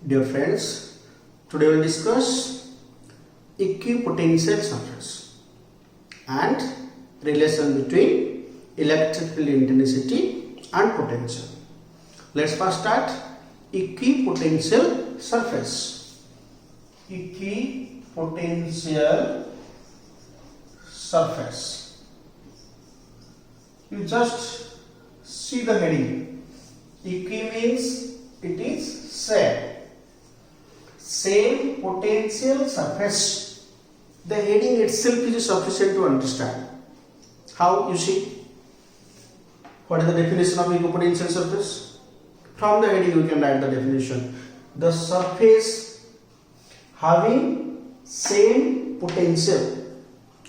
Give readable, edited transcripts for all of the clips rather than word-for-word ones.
Dear friends, today we will discuss equipotential surface and relation between electrical intensity and potential. Let's first start equipotential surface. Equipotential surface. You just see the heading. Equi means it is same. Same potential surface. The heading itself is sufficient to understand. How you see? What is the definition of equipotential surface? From the heading you can write the definition. The surface having same potential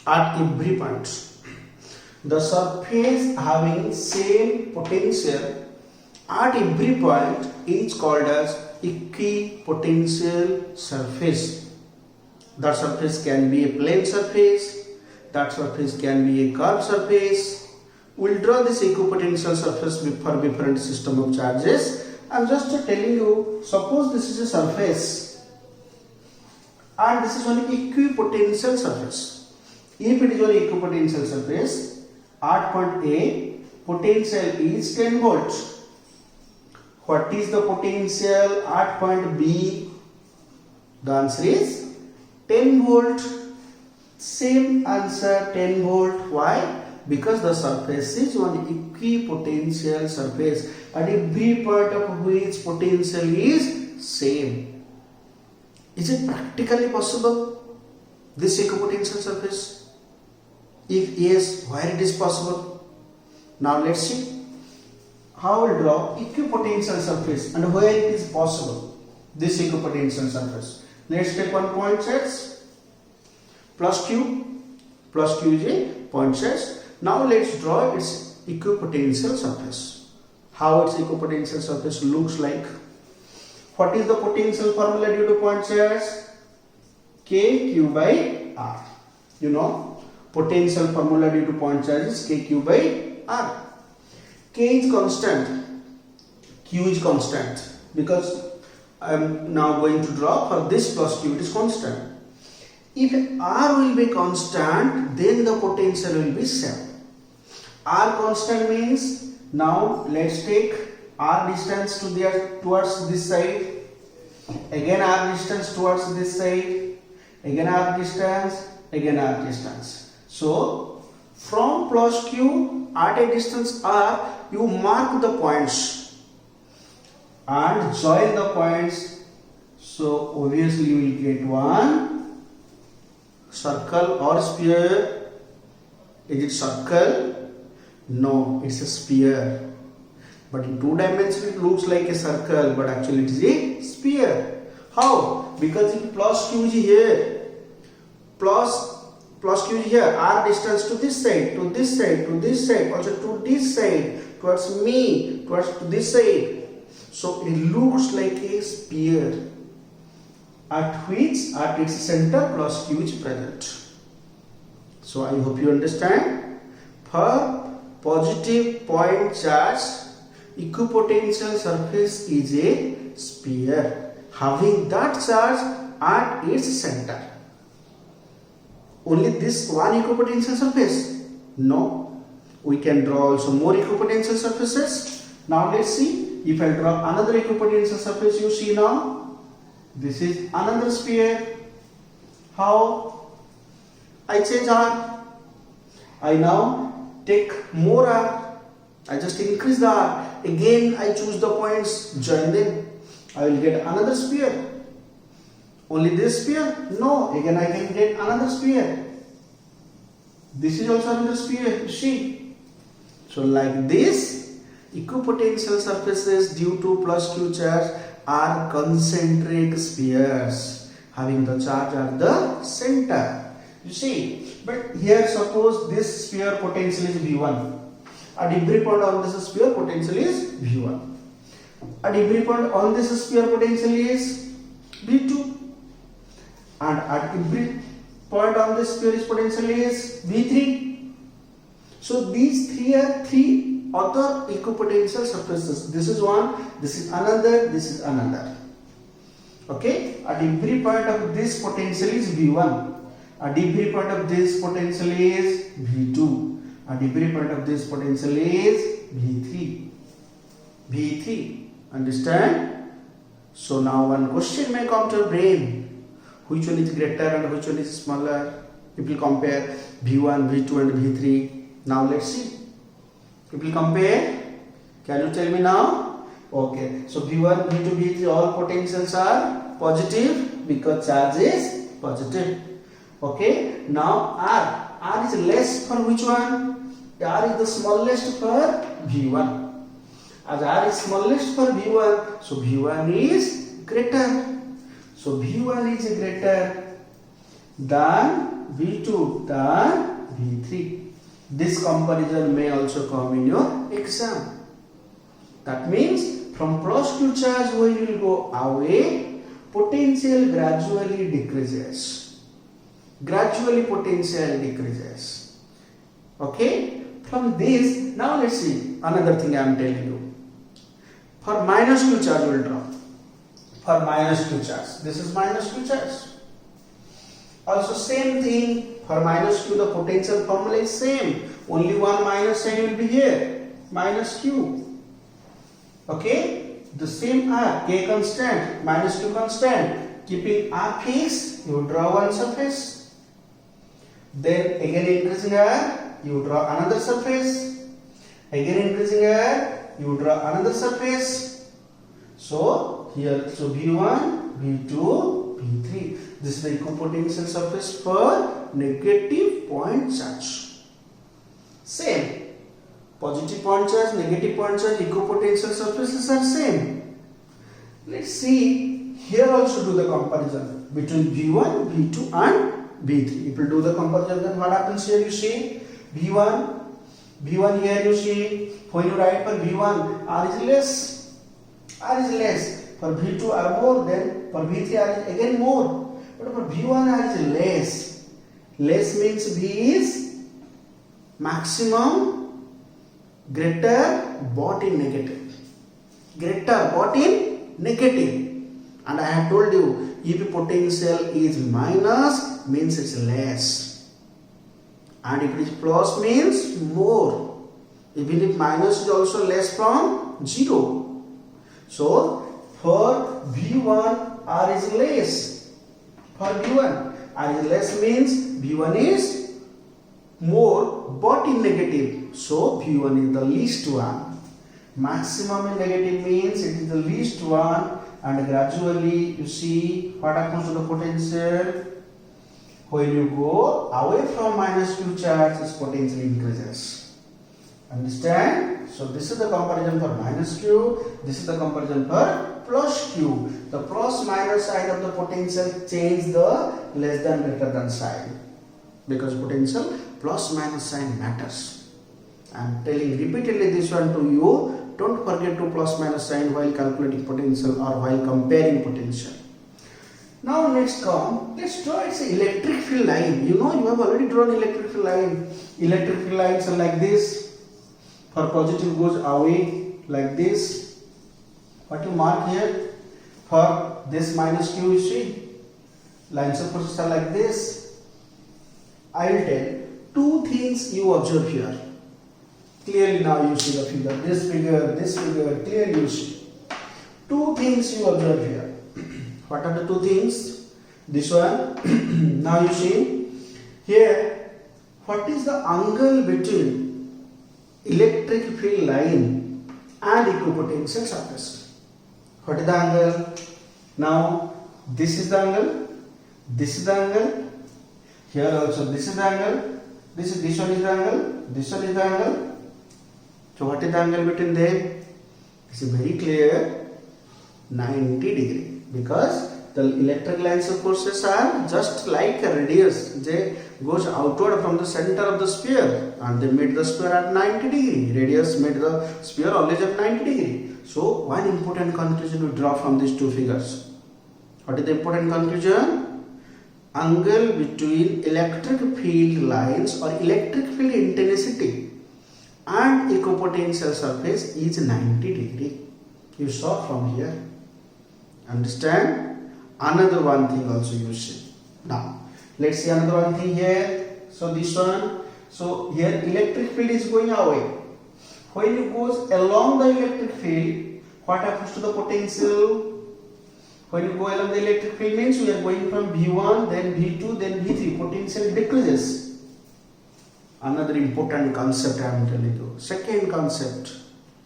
at every point. The surface having same potential at every point is called as equipotential surface. That surface can be a plane surface, that surface can be a curved surface. We will draw this equipotential surface for different system of charges. I am just telling you, suppose this is a surface and this is an equipotential surface. If it is an equipotential surface, at point A, potential is 10 volts. What is the potential at point B? The answer is 10 volt. Same answer, 10 volt. Why? Because the surface is one equipotential surface at every point of which potential is same. Is it practically possible, this equipotential surface? If yes, where it is possible? Now let's see how we will draw equipotential surface and where it is possible, this equipotential surface. Let's take one point charge, plus Q is a point charge. Now let's draw its equipotential surface. How its equipotential surface looks like. What is the potential formula due to point charge? KQ by R. You know, potential formula due to point charge is KQ by R. K is constant, Q is constant, because I am now going to draw for this plus Q, it is constant. If R will be constant, then the potential will be same. R constant means, now let's take R distance towards this side, again R distance towards this side, again R distance, again R distance. So from plus Q at a distance R, you mark the points and join the points. So obviously you will get one circle or sphere. Is it circle? No, it's a sphere. But in 2 dimensions it looks like a circle, but actually it is a sphere. How? Because if plus Q is here, plus Q is here, R distance to this side, to this side, to this side, also to this side, towards me, towards to this side. So it looks like a sphere at its center plus Q is present. So I hope you understand. For positive point charge, equipotential surface is a sphere having that charge at its center. Only this one equipotential surface? No. We can draw also more equipotential surfaces. Now let's see. If I draw another equipotential surface, you see now, this is another sphere. How? I change R. I now take more R. I just increase the R. Again I choose the points, join them. I will get another sphere. Only this sphere? No. Again I can get another sphere. This is also another sphere. You see? So like this, equipotential surfaces due to plus Q charge are concentric spheres having the charge at the center. You see? But here suppose this sphere potential is V1. At every point on this sphere potential is V1. At every point on this sphere potential is V2. And at every point on this sphere is potential is V3. So these three are three other equipotential surfaces. This is one, this is another, this is another. Okay, at every point of this potential is V1. At every point of this potential is V2. At every point of this potential is V3. V3. Understand? So now one question may come to your brain. Which one is greater and which one is smaller? If you compare V1, V2 and V3. Now let's see. If you compare, can you tell me now? Okay. So V1, V2, V3 all potentials are positive because charge is positive. Okay. Now R. R is less for which one? R is the smallest for V1. As R is smallest for V1, so V1 is greater. So V1 is greater than V2 than V3. This comparison may also come in your exam. That means from plus Q charge when you will go away, potential gradually decreases. Gradually potential decreases. Okay. From this, now let's see another thing I am telling you. For minus Q charge will draw. For minus Q charge. This is minus Q charge. Also same thing. For minus Q the potential formula is same. Only one minus sign will be here. Minus Q. Okay. The same R. K constant. Minus Q constant. Keeping R fixed. You draw one surface. Then again increasing R. You draw another surface. Again increasing R. You draw another surface. So here, so V1, V2, V3. This is the equipotential surface for negative point charge. Same. Positive point charge, negative point charge, equipotential surfaces are same. Let's see. Here also do the comparison between V1, V2 and V3. If you do the comparison, then what happens here? You see V1 here you see, when you write for V1, R is less. R is less. For V2 R more, then for V3 R is again more. But for V1 R is less. Less means V is maximum, greater but in negative. Greater but in negative. And I have told you, if potential is minus, means it's less. And if it is plus means more. Even if minus is also less from 0. So for V1 R is less. For V1 R is less means V1 is more but in negative. So V1 is the least one. Maximum in negative means it is the least one, and gradually you see what happens to the potential. When you go away from minus Q charge, its potential increases. Understand? So this is the comparison for minus Q. This is the comparison for plus Q. The plus minus sign of the potential change the less than greater than sign. Because potential plus minus sign matters. I am telling repeatedly this one to you. Don't forget to plus minus sign while calculating potential or while comparing potential. Now let's draw its electric field line. You know, you have already drawn electric field line. Electric field lines are like this. For positive goes away like this. What you mark here? For this minus Q, you see, lines of forces are like this. I will tell two things you observe here. Clearly now you see the figure. This figure, clearly you see. Two things you observe here. What are the two things? This one. Now you see here, what is the angle between electric field line and equipotential surface? What is the angle? Now this is the angle, this is the angle, here also this is the angle, this one is the angle, this one is the angle. So what is the angle between them? This is very clear, 90 degree. Because the electric lines of forces are just like a radius. They goes outward from the center of the sphere, and they made the sphere at 90 degree. Radius made the sphere always at 90 degree. So one important conclusion we draw from these two figures. What is the important conclusion? Angle between electric field lines or electric field intensity and equipotential surface is 90 degree. You saw from here. Understand? another one thing also you see. Now let's see another one thing here. So this one, so here electric field is going away. When it goes along the electric field, what happens to the potential? When you go along the electric field means we are going from V1, then V2, then V3. Potential decreases. Another important concept I am telling you. Second concept,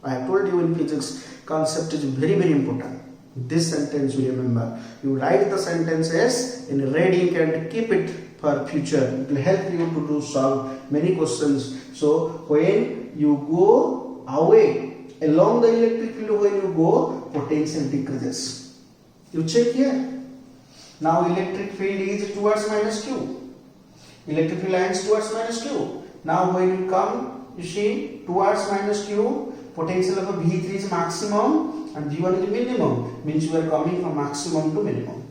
I have told you in physics, concept is very important. This sentence you remember. You write the sentences in red ink and keep it for future. It will help you to solve many questions. So when you go away along the electric field, when you go, potential decreases. You check here. Now electric field is towards minus Q. Electric field lines towards minus Q. Now when you come, you see towards minus Q, potential of a V3 is maximum and V1 is minimum. Means you are coming from maximum to minimum.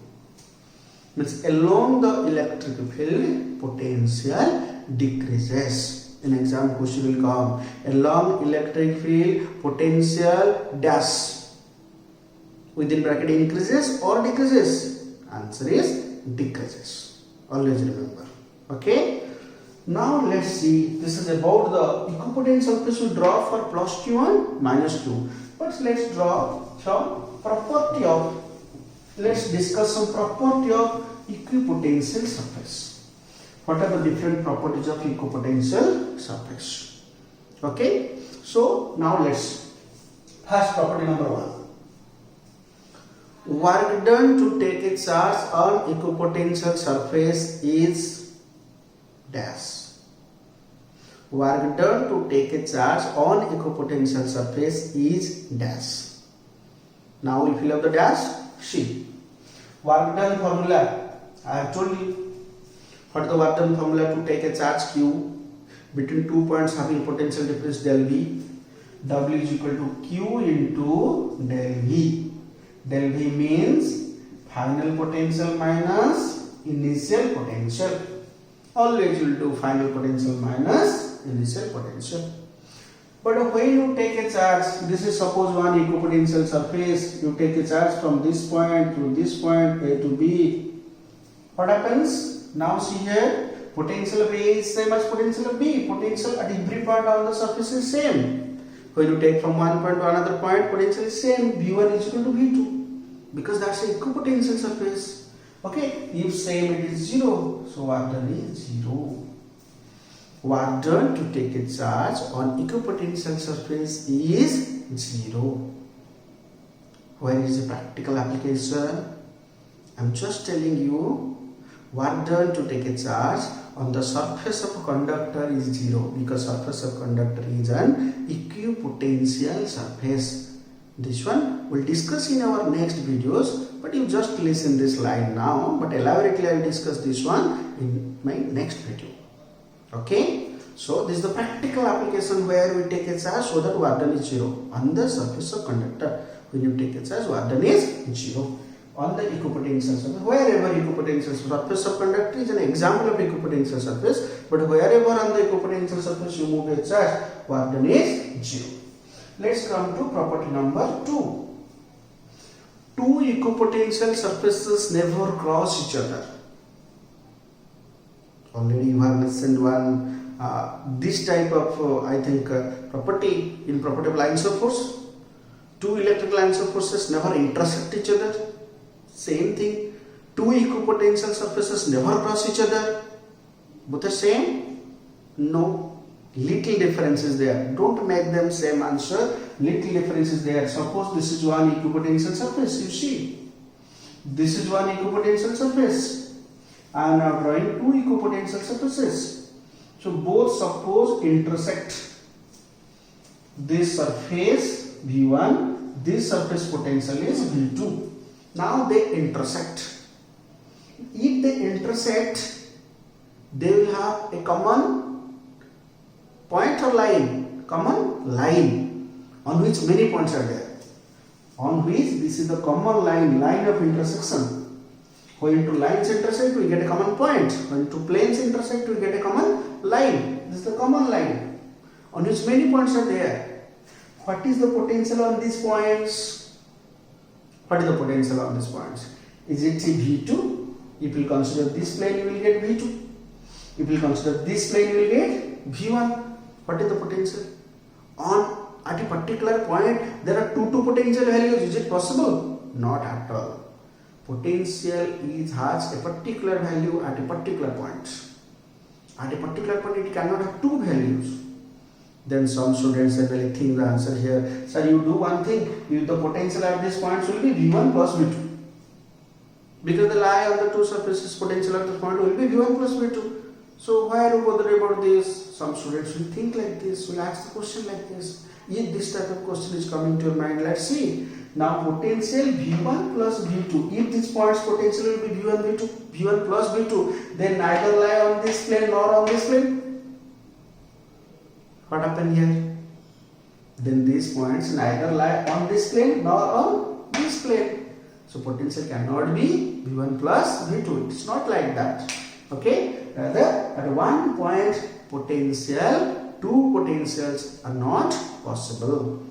Means along the electric field, potential decreases. An exam question will come. Along electric field, potential dash. Within bracket increases or decreases? Answer is decreases. Always remember. Okay. Now let's see. This is about the equipotent surface we draw for plus Q and minus Q. But let's draw some property of. Let's discuss some property of equipotential surface. What are the different properties of equipotential surface? Okay. So now let's. First property number 1. Work done to take a charge on equipotential surface is dash. Work done to take a charge on equipotential surface is dash. Now we fill up the dash. See. Work done formula. I have told you. What the work done formula to take a charge Q between 2 points having potential difference del V. W is equal to Q into del V. Del V means final potential minus initial potential. Always you will do final potential minus initial potential. But when you take a charge, this is suppose one equipotential surface, you take a charge from this point to this point, A to B. What happens? Now see here, potential of A is same as potential of B. Potential at every point on the surface is same. When you take from one point to another point, potential is same. V1 is equal to V2. Because that's an equipotential surface. Okay, if same it is 0, so work done is 0. Work done to take a charge on equipotential surface is 0. Where is the practical application? I am just telling you, work done to take a charge on the surface of a conductor is 0 because surface of conductor is an equipotential surface. This one we'll discuss in our next videos, but you just listen this line now, but elaborately I will discuss this one in my next video. Okay, so this is the practical application where we take a charge so that work done is 0 on the surface of conductor. When you take a charge, work done is 0 on the equipotential surface. Wherever equipotential surface of conductor is an example of equipotential surface, but wherever on the equipotential surface you move a charge, work done is 0. Let's come to property number 2. Two equipotential surfaces never cross each other. Already you have listened one this type of property in property of lines of force. Two electric lines of forces never intersect each other. Same thing. Two equipotential surfaces never cross each other. Both are same? No. Little difference is there. Don't make them same answer. Little difference is there. Suppose this is one equipotential surface. You see, this is one equipotential surface. I am now drawing two equipotential surfaces. So both suppose intersect. This surface V1, this surface potential is V2. Now they intersect. If they intersect, they will have a common point or line, common line on which many points are there. On which this is the common line of intersection. When two lines intersect, we get a common point. When two planes intersect, we get a common line. This is the common line on which many points are there. What is the potential on these points? What is the potential on these points? Is it V2? If you consider this plane, you will get V2. If you consider this plane, you will get V1. What is the potential? At a particular point, there are two potential values. Is it possible? Not at all. Potential has a particular value at a particular point. At a particular point, it cannot have two values. Then some students will think the answer here. Sir, you do one thing. If the potential at this point will be V1 plus V2. Because the lie on the two surfaces, potential at this point will be V1 plus V2. So why are you bothered about this? Some students will think like this, will ask the question like this. If this type of question is coming to your mind, let's see. Now potential V1 plus V2. If this point's potential will be V1 V2, V1 plus V2, then neither lie on this plane nor on this plane. What happened here? Then these points neither lie on this plane nor on this plane. So potential cannot be V1 plus V2. It's not like that. Okay? Rather, at one point, two potentials are not possible.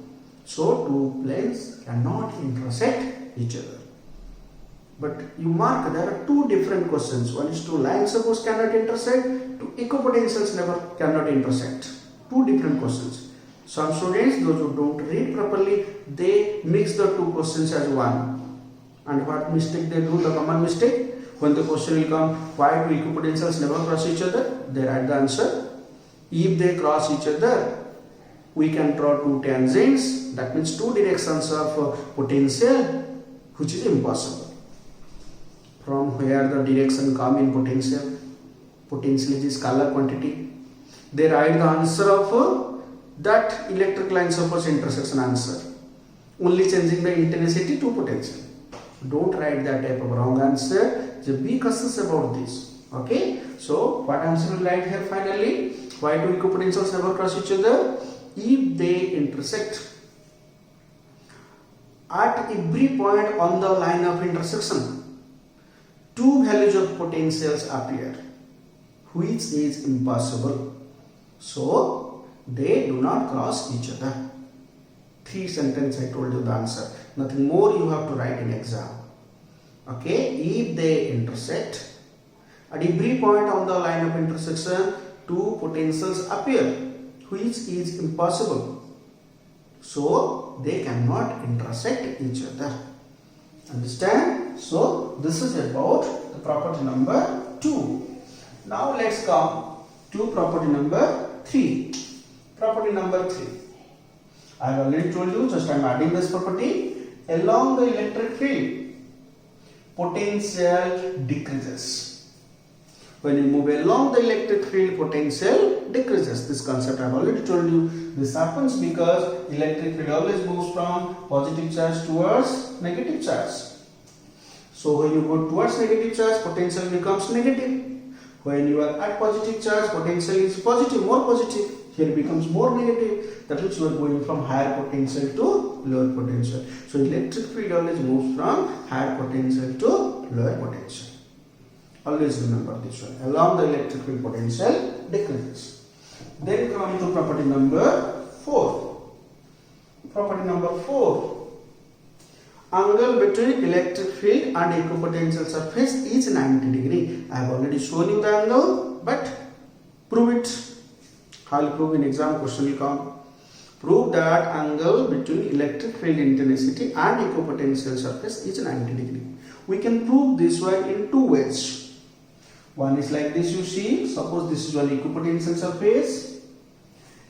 So two planes cannot intersect each other. But you mark there are two different questions. One is two lines suppose cannot intersect, two equipotentials cannot intersect. Two different questions. Some students, those who don't read properly, they mix the two questions as one. And what mistake they do? The common mistake, when the question will come, why do equipotentials never cross each other? They write the answer. If they cross each other, we can draw two tangents. That means two directions of potential, which is impossible. From where the direction come in potential? Potential is scalar quantity. They write the answer of that electric line surface intersection answer, only changing the intensity to potential. Don't write that type of wrong answer. Just be cautious about this. Okay. So what answer will write here finally? Why do equipotentials never cross each other? If they intersect at every point on the line of intersection, two values of potentials appear, which is impossible. So they do not cross each other. 3 sentences I told you the answer. Nothing more you have to write in exam. Okay, if they intersect at every point on the line of intersection, two potentials appear, which is impossible. So they cannot intersect each other. Understand? So this is about the property number 2. Now let's come to property number 3. Property number 3. I have already told you, just I am adding this property. Along the electric field, potential decreases. When you move along the electric field, potential decreases. This concept I have already told you. This happens because electric field always moves from positive charge towards negative charge. So when you go towards negative charge, potential becomes negative. When you are at positive charge, potential is positive, more positive. Here it becomes more negative. That means you are going from higher potential to lower potential. So electric field always moves from higher potential to lower potential. Always remember this one. Along the electric field, potential decreases. Then come to property number 4. Property number 4. Angle between electric field and equipotential surface is 90 degree. I have already shown you the angle, but prove it. I will prove in exam, question will come. Prove that angle between electric field intensity and equipotential surface is 90 degree. We can prove this one in two ways. One is like this, you see. Suppose this is one equipotential surface.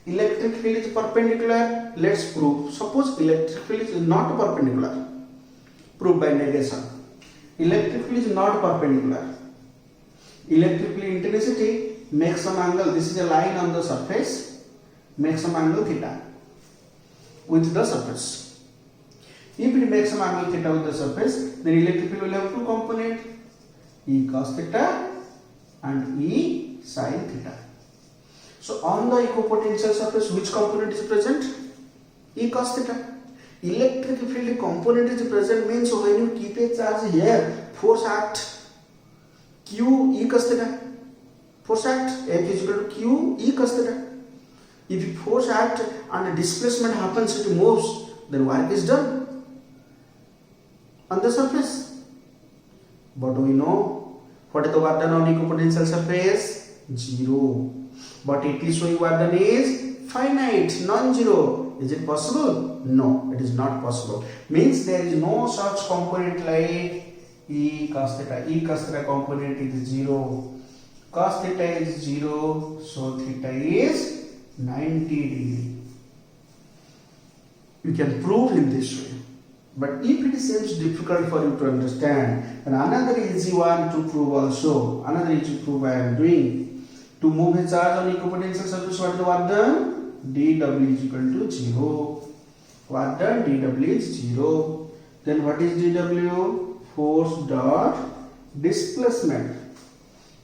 Electric field is perpendicular. Let's prove. Suppose electric field is not perpendicular. Prove by negation. Electric field is not perpendicular. Electric field intensity makes some angle. This is a line on the surface. Make some angle theta with the surface. If it makes some angle theta with the surface, then electric field will have two components, E cos theta and E sin theta. So on the equipotential surface, which component is present? E cos theta. Electric field component is present means when you keep a charge here, force act Q E cos theta. Force act F is equal to Q E cos theta. If force act and displacement happens, it moves, then work is done on the surface. But we know what is the work done on equipotential surface? 0. But it is showing work done is finite, non-zero. Is it possible? No, it is not possible. Means there is no such component like E cos theta. E cos theta component is 0. Cos theta is 0, so theta is 90 degree. You can prove in this way. But if it seems difficult for you to understand, then another easy one to prove also. Another easy proof I am doing. To move a charge on equipotential surface, what is the work done? dW is equal to 0. Work done, dW is 0. Then what is dW? Force dot displacement.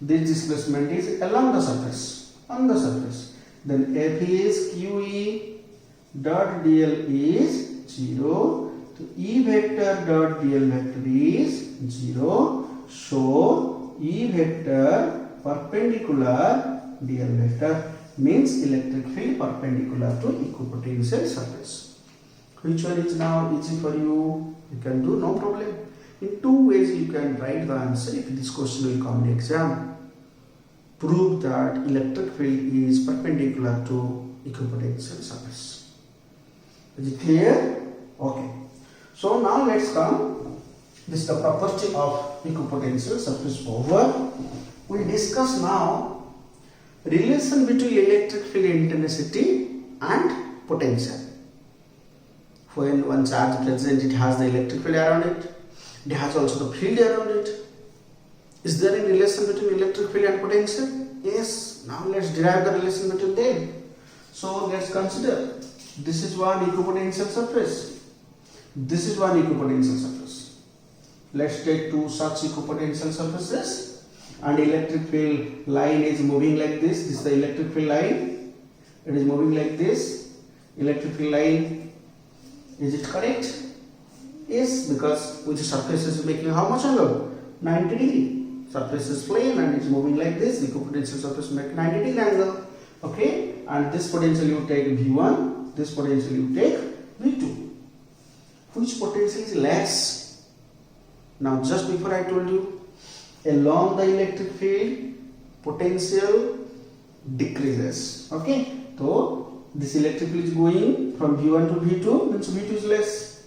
This displacement is along the surface, on the surface. Then F is QE dot dl is 0. So E vector dot dl vector is 0. So E vector perpendicular dl vector means electric field perpendicular to equipotential surface. Which one is now easy for you? You can do, no problem. In two ways you can write the answer if this question will come in exam. Prove that electric field is perpendicular to equipotential surface. Is it clear? Okay. So now let's come. This is the property of equipotential surface over. We will discuss now relation between electric field intensity and potential. When one charge present, it has the electric field around it. It has also the field around it. Is there any relation between electric field and potential? Yes. Now let's derive the relation between them. So let's consider. This is one equipotential surface. This is one equipotential surface. Let's take two such equipotential surfaces, and electric field line is moving like this. This is the electric field line. It is moving like this. Electric field line. Is it correct? Yes, because which surface is making how much angle? 90 degree. Surface is plane and it is moving like this. Equipotential surface make 90 degree angle. Okay, and this potential you take V1. This potential you take V2. Which potential is less? Now just before I told you, along the electric field, potential decreases. Okay, so this electric field is going from V1 to V2, means V2 is less.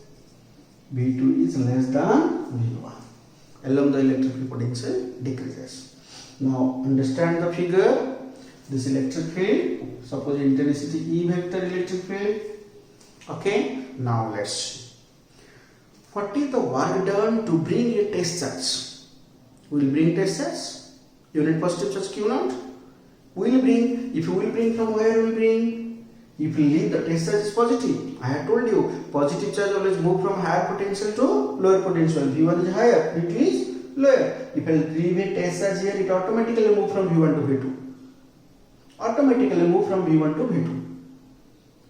V2 is less than V1. Along the electric field, potential decreases. Now understand the figure. This electric field, suppose intensity E vector electric field. Okay, now let's see. What is the work done to bring a test charge? We will bring test charge. Unit positive charge Q0. We will bring. If you will bring, from where we will bring? If you leave, the test charge is positive. I have told you, positive charge always move from higher potential to lower potential. V1 is higher, V2 is lower. If I leave a test charge here, it automatically move from V1 to V2. Automatically move from V1 to V2.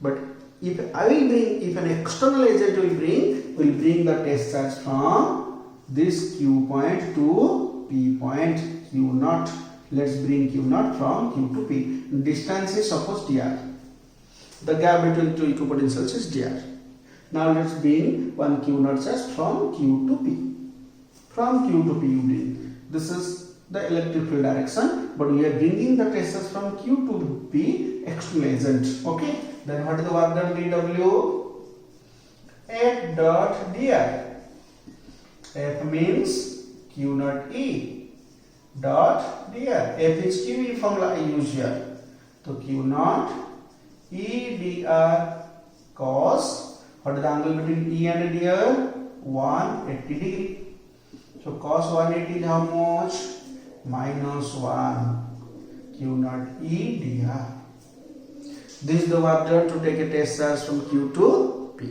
But if I will bring, if an external agent will bring the test charge from this Q point to P point, Q0. Let's bring Q0 from Q to P. Distance is suppose dr. The gap between two equipotentials is dr. Now let's bring one Q0 charge from Q to P. From Q to P you bring. This is the electric field direction, but we are bringing the test charge from Q to P, external agent. Okay. Then what is the work done? dW F dot dr. F means Q0 E dot dr. F is QE formula I use here. So Q0 E dr cos, what is the angle between E and dr? 180 degree. So cos 180 is how much? Minus 1 Q0 E dr. This is the work done to take a test charge from Q to P.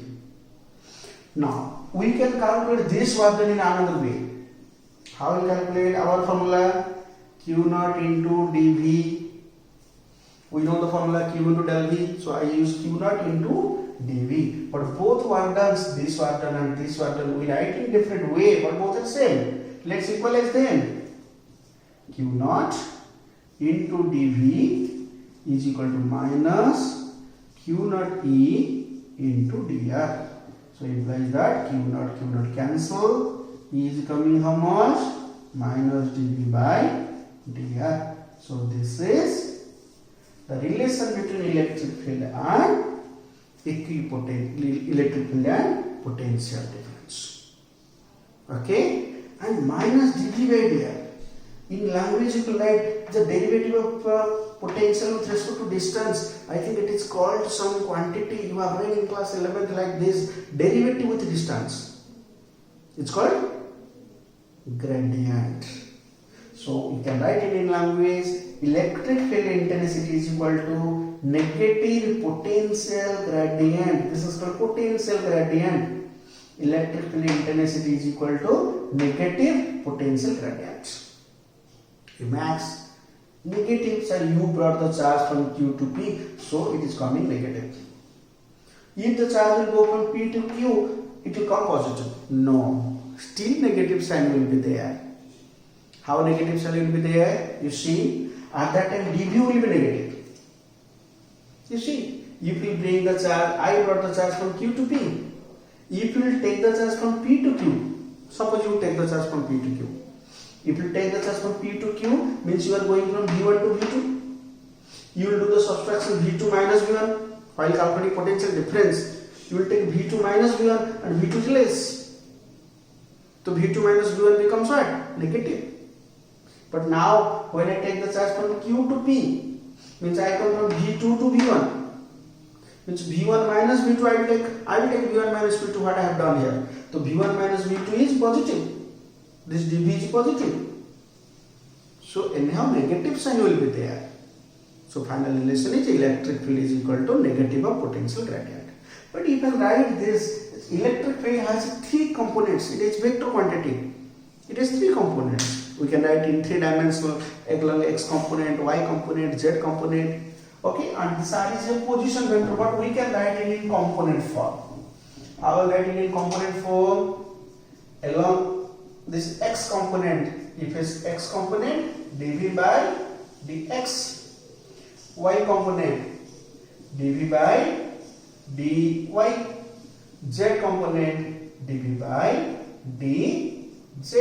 Now we can calculate this work done in another way. How we calculate? Our formula Q0 into dV. We know the formula Q into del V, so I use Q0 into dV. But both work done, this work done and this work done, we write in different way, but both are same. Let's equalize them. Q0 into dV is equal to minus Q0 E into dr. So implies that Q0 cancel. E is coming how much? minus dV by dr. So this is the relation between electric field and electric field and potential difference. Okay, and minus dV by dr. In language you can write the derivative of potential with respect to distance. I think it is called some quantity you have read in class 11th like this, derivative with distance. It's called gradient. So you can write it in language, electric field intensity is equal to negative potential gradient. This is called potential gradient. Electric field intensity is equal to negative potential gradient. Max negative, so you brought the charge from Q to P, so it is coming negative. If the charge will go from P to Q, it will come positive. No, still negative sign will be there. How negative sign will be there? You see, at that time dV will be negative. You see, if we bring the charge, I brought the charge from Q to P. If you will take the charge from P to Q, suppose you take the charge from P to Q. If you take the charge from P to Q, means you are going from V1 to V2. You will do the subtraction V2 minus V1 while calculating potential difference. You will take V2 minus V1 and V2 is less. So V2 minus V1 becomes what? Negative. But now when I take the charge from Q to P, means I come from V2 to V1. Means V1 minus V2 I will take V1 minus V2 what I have done here. So V1 minus V2 is positive. This dV is positive. So anyhow negative sign will be there. So final relation is electric field is equal to negative of potential gradient. But you can write this, electric field has three components. It is vector quantity. It has three components. We can write in three dimensional x component, y component, z component. Okay, and this R is a position vector, but we can write it in component form. I will write it in component form along this x component. If it's x component, dV by dx, y component, dV by dy, z component, dV by dz,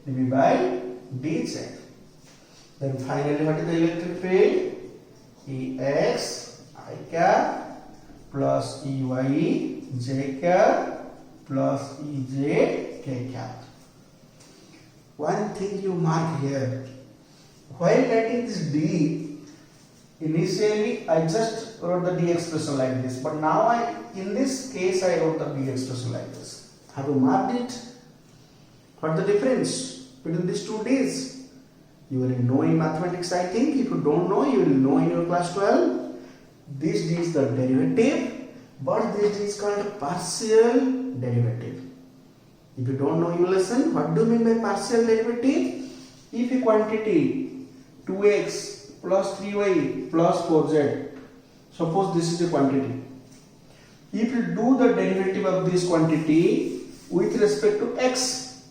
dV by dz. Then finally what is the electric field? Ex I cap plus Ey j cap plus Ez k cap. One thing you mark here, while writing this d, initially I just wrote the d expression like this, but now in this case I wrote the d expression like this. Have you marked it? What the difference between these two d's? You will know in mathematics, I think. If you don't know, you will know in your class 12. This d is the derivative, but this d is called partial derivative. If you don't know, you listen. What do you mean by partial derivative? If a quantity 2x plus 3y plus 4z, suppose this is a quantity. If you do the derivative of this quantity with respect to x,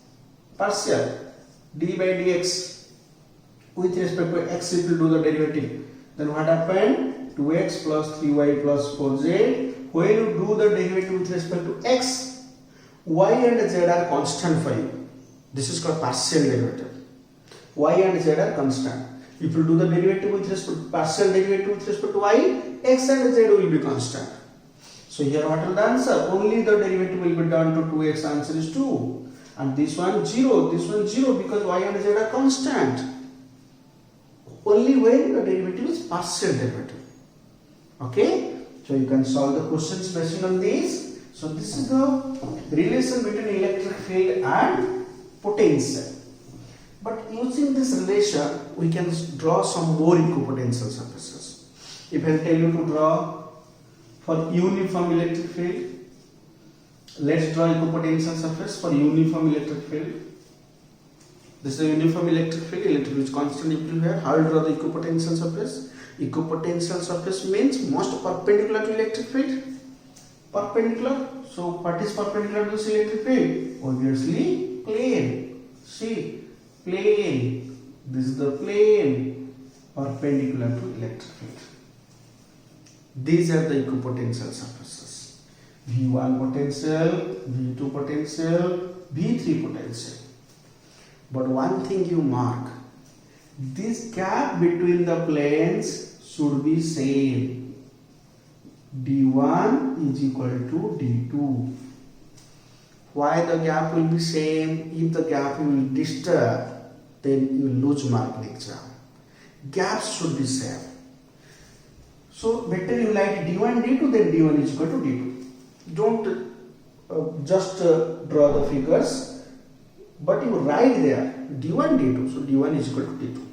partial d by dx, with respect to x, if you do the derivative, then what happened? 2x plus 3y plus 4z. When you do the derivative with respect to x, y and z are constant for you. This is called partial derivative. Y and z are constant. If you do the derivative with respect to partial derivative with respect to y, x and z will be constant. So here what is the answer? Only the derivative will be done to 2x, answer is 2. And this one 0, this one 0 because y and z are constant. Only when the derivative is partial derivative. Okay? So you can solve the questions based on this. So this is the relation between electric field and potential. But using this relation, we can draw some more equipotential surfaces. If I tell you to draw for uniform electric field, let's draw equipotential surface for uniform electric field. This is a uniform electric field, electric field is constant everywhere. How will draw the equipotential surface? Equipotential surface means most perpendicular to electric field. Perpendicular. So what is perpendicular to this electric field? Obviously plane. See, plane. This is the plane perpendicular to electric field. These are the equipotential surfaces. V1 potential, V2 potential, V3 potential. But one thing you mark, this gap between the planes should be same. D1 is equal to D2. Why the gap will be same? If the gap will disturb, then you lose mark in exam. Gaps should be same. So better you write D1 D2, then D1 is equal to D2. Don't just draw the figures, but you write there D1 D2. So D1 is equal to D2.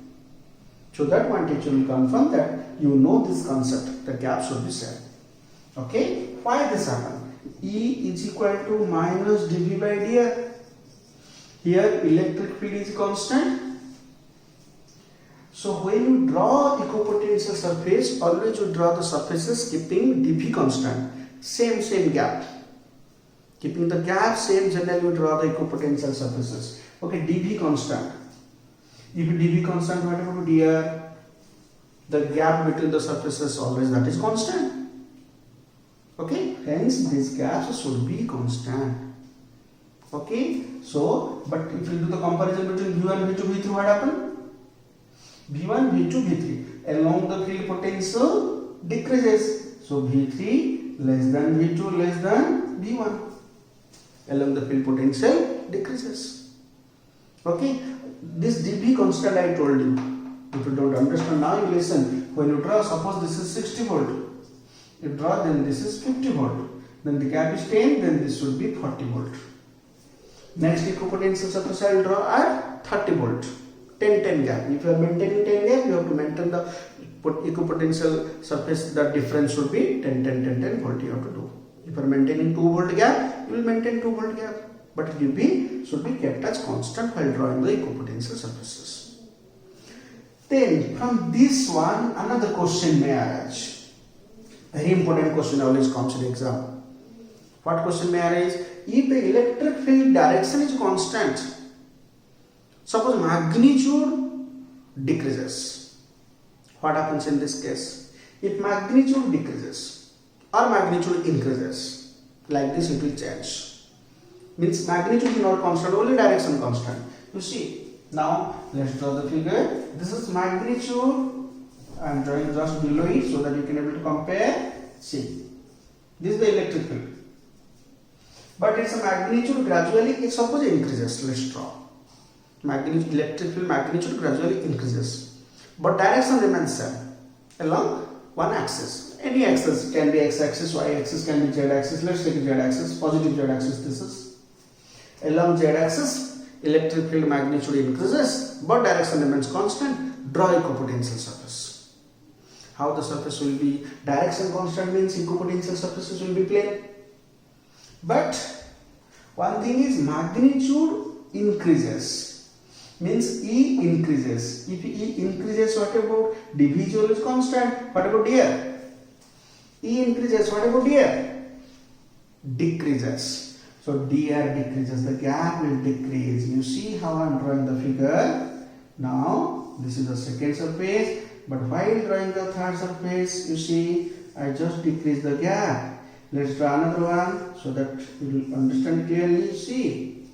So that one teacher will confirm that you know this concept. The gap should be same. Okay? Why this happen? E is equal to minus dV by dr. Here electric field is constant. So when you draw equipotential surface, always you draw the surfaces keeping dV constant. Same gap. Keeping the gap same, generally you draw the equipotential surfaces. Okay, dV constant. If dV constant, what about dr? The gap between the surfaces always that is constant. Okay, hence these gaps should be constant. Okay, so but if you do the comparison between V1, V2, V3, what happen? V1, V2, V3 along the field potential decreases. So V3 less than V2 less than V1 along the field potential decreases. Okay, this dV constant I told you. If you don't understand now, you listen. When you draw, suppose this is 60 volt. You draw, then this is 50 volt. Then the gap is 10, then this should be 40 volt. Next equipotential surface I will draw at 30 volt. 10 gap. If you are maintaining 10 gap, you have to maintain the equipotential surface. The difference should be 10 volt you have to do. If you are maintaining 2 volt gap, you will maintain 2 volt gap. But dV should be kept as constant while drawing the equipotential surfaces. Then from this one, another question may arise. Very important question always comes in exam. What question may arise? If the electric field direction is constant, suppose magnitude decreases, what happens in this case? If magnitude decreases or magnitude increases, like this it will change. Means magnitude is not constant, only direction constant. You see, now let's draw the figure. This is magnitude. I am drawing just below it so that you can able to compare. See, this is the electric field, but its magnitude gradually, suppose increases. Let's draw magnitude, electric field magnitude gradually increases, but direction remains same along one axis. Any axis can be x-axis, y-axis can be z-axis. Let's take z-axis, positive z-axis. This is along z-axis. Electric field magnitude increases, but direction remains constant. Draw equipotential surface. How the surface will be? Direction constant means equipotential surfaces will be plane. But one thing is magnitude increases, means E increases. If E increases, what about dV is always constant? What about dr? E increases, what about dr? Decreases. So dr decreases, the gap will decrease. You see how I am drawing the figure. Now this is the second surface. But while drawing the third surface, you see, I just decrease the gap. Let's draw another one so that you will understand clearly. See,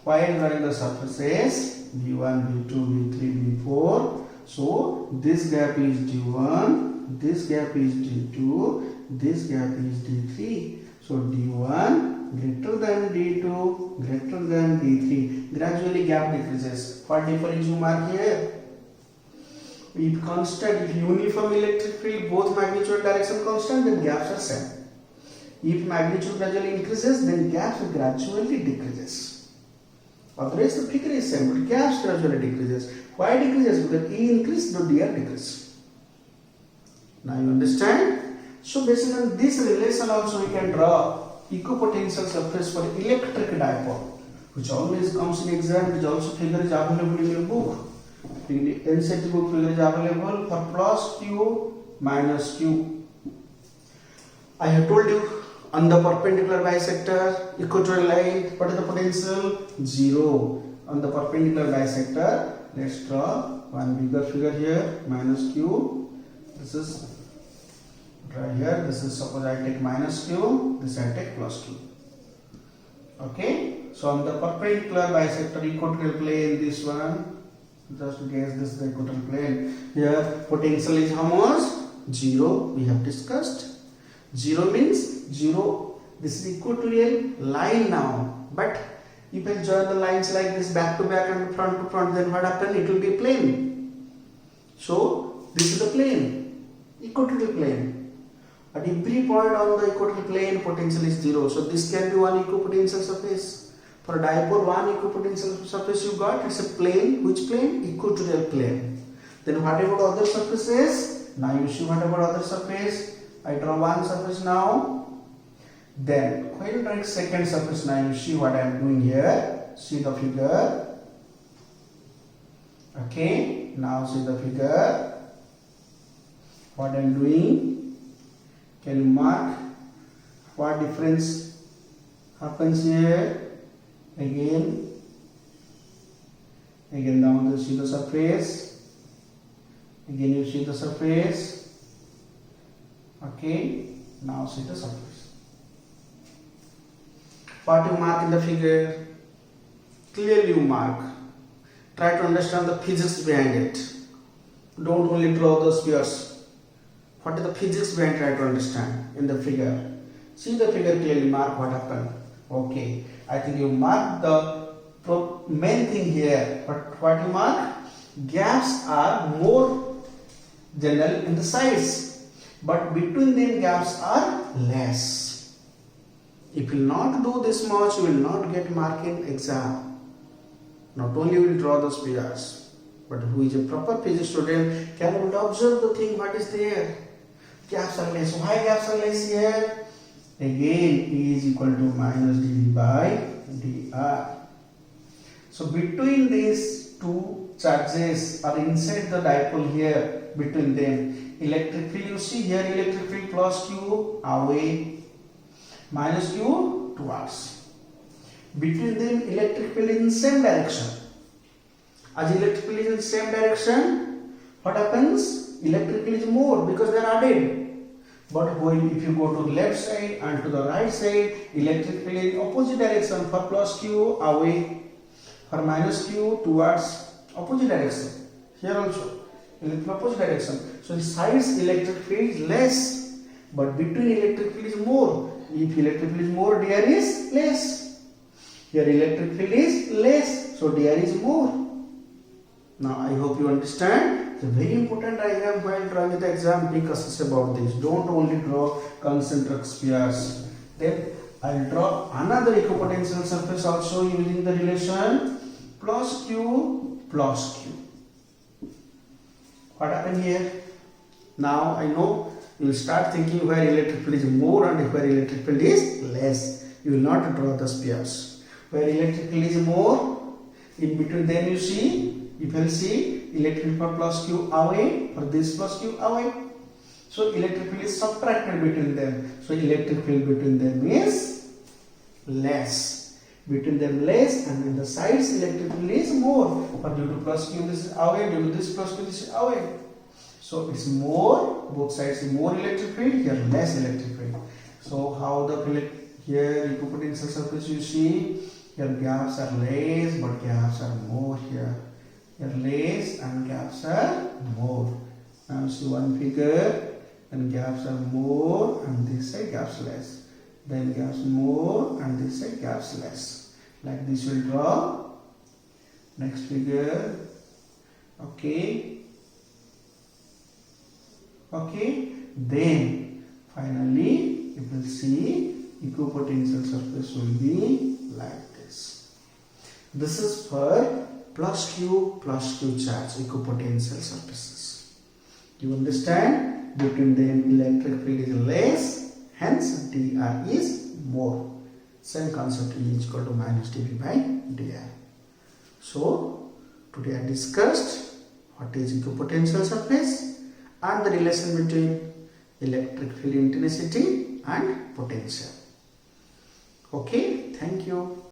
while drawing the surfaces, V1, V2, V3, V4. So this gap is D1, this gap is D2, this gap is D3. So D1 greater than D2 greater than D3. Gradually gap decreases. What difference you mark here? If constant, if uniform electric field, both magnitude and direction constant, then gaps are same. If magnitude gradually increases, then gaps gradually decreases. Otherwise the figure is same, but gaps gradually decreases. Why decreases? Because E increase, no dr decrease. Now you understand? So based on this relation also we can draw equipotential surface for electric dipole, which always comes in exam, which also figure is available in your book. In the NCERT book, figure is available for plus Q minus Q. I have told you on the perpendicular bisector, equatorial line, what is the potential? 0. On the perpendicular bisector, let's draw one bigger figure here, minus Q. This is right here. This is, suppose I take minus Q, this I take plus Q. Okay, so on the perpendicular bisector equatorial plane, this one, just guess this is the equatorial plane. Here potential is how much? 0. We have discussed. 0 means 0. This is equatorial line now. But if I join the lines like this back to back and front to front, then what happen? It will be plane. So this is the plane, equatorial plane. At every point on the equatorial plane, potential is 0. So this can be one equipotential surface. For dipole, one equipotential surface you got, it's a plane. Which plane? Equatorial plane. Then what about other surfaces? Now you see what about other surface. I draw one surface now. Then when you draw second surface, now you see what I am doing here. See the figure. Okay, now see the figure. What I am doing. Can you mark what difference happens here? Again now you see the surface. Again you see the surface. Okay, now see the surface. What you mark in the figure? Clearly you mark. Try to understand the physics behind it. Don't only draw the spheres. What is the physics behind? Try to understand in the figure. See the figure clearly, mark what happened. Okay, I think you mark the main thing here. But what you mark? Gaps are more general in the sides, but between them gaps are less. If you will not do this much, you will not get mark in exam. Not only will draw the spheres, but who is a proper physics student can observe the thing what is there. Gaps are less. Why gaps are less here? Again, E is equal to minus dV by dr. So between these two charges are inside the dipole here, between them electric field, you see here electric field plus Q away, minus Q towards. Between them electric field in same direction. As electric field is in same direction, what happens? Electric field is more because they are added. But when if you go to the left side and to the right side, electric field in opposite direction. For plus Q away, for minus Q towards opposite direction. Here also in opposite direction. So the sides electric field is less, but between electric field is more. If electric field is more, dr is less. Here electric field is less, so dr is more. Now I hope you understand. It's very important diagram while drawing the exam. Be cautious about this. Don't only draw concentric spheres. Then I'll draw another equipotential surface also using the relation plus Q plus Q. What happened here? Now I know you will start thinking where electric field is more and where electric field is less. You will not draw the spheres. Where electric field is more, in between them you see. If you see electric field plus Q away, or this plus Q away, so electric field is subtracted between them. So electric field between them is less. Between them less, and in the sides electric field is more. But due to plus Q this is away, due to this plus Q this is away. So it's more, both sides is more electric field, here less electric field. So how the here equipotential surface you see, here gaps are less, but gaps are more here. Here less and gaps are more. Now see one figure, and gaps are more and this side gaps less. Then gaps more and this side gaps less. Like this will draw. Next figure. Okay. Okay. Then finally you will see equipotential surface will be like this. This is for plus Q charge equipotential surfaces. You understand? Between them electric field is less, hence dr is more. Same concept, E is equal to minus dV by dr. So today I discussed what is equipotential surface and the relation between electric field intensity and potential. Okay, thank you.